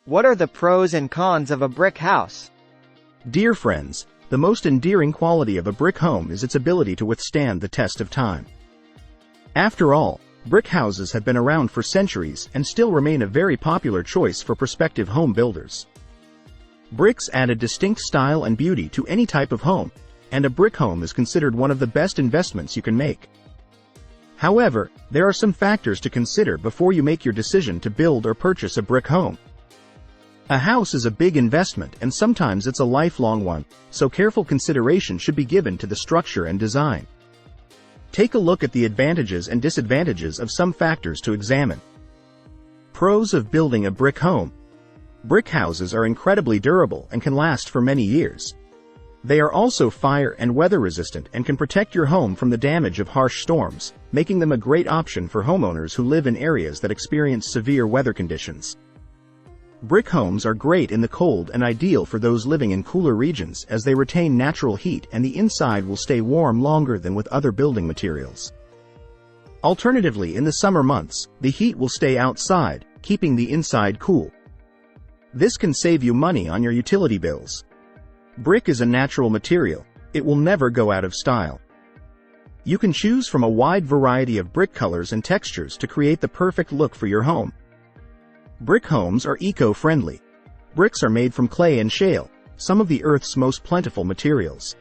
What are the pros and cons of a brick house? Dear friends, the most endearing quality of a brick home is its ability to withstand the test of time. After all, brick houses have been around for centuries and still remain a very popular choice for prospective home builders. Bricks add a distinct style and beauty to any type of home, and a brick home is considered one of the best investments you can make. However, there are some factors to consider before you make your decision to build or purchase a brick home. A house is a big investment and sometimes it's a lifelong one, so careful consideration should be given to the structure and design. Take a look at the advantages and disadvantages of some factors to examine. Pros of building a brick home. Brick houses are incredibly durable and can last for many years. They are also fire and weather resistant and can protect your home from the damage of harsh storms, making them a great option for homeowners who live in areas that experience severe weather conditions. Brick homes are great in the cold and ideal for those living in cooler regions as they retain natural heat and the inside will stay warm longer than with other building materials. Alternatively, in the summer months, the heat will stay outside, keeping the inside cool. This can save you money on your utility bills. Brick is a natural material. It will never go out of style. You can choose from a wide variety of brick colors and textures to create the perfect look for your home. Brick homes are eco-friendly. Bricks are made from clay and shale, some of the Earth's most plentiful materials.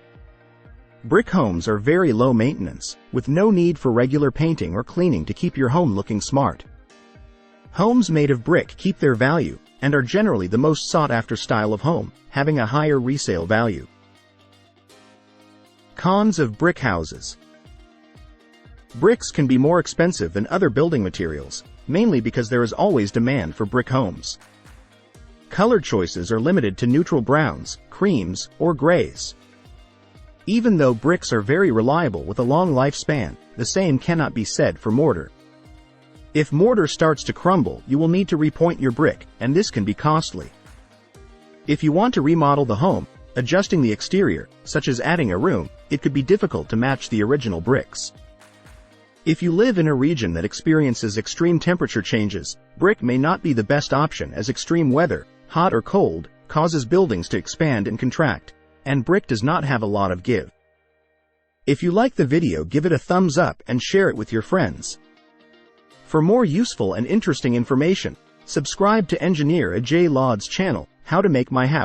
Brick homes are very low maintenance, with no need for regular painting or cleaning to keep your home looking smart. Homes made of brick keep their value, and are generally the most sought-after style of home, having a higher resale value. Cons of brick houses. Bricks can be more expensive than other building materials, mainly because there is always demand for brick homes. Color choices are limited to neutral browns, creams, or grays. Even though bricks are very reliable with a long lifespan, the same cannot be said for mortar. If mortar starts to crumble, you will need to repoint your brick, and this can be costly. If you want to remodel the home, adjusting the exterior, such as adding a room, it could be difficult to match the original bricks. If you live in a region that experiences extreme temperature changes, brick may not be the best option as extreme weather, hot or cold, causes buildings to expand and contract, and brick does not have a lot of give. If you like the video, give it a thumbs up and share it with your friends. For more useful and interesting information, subscribe to Engineer Ajay Laud's channel, How to Make My House.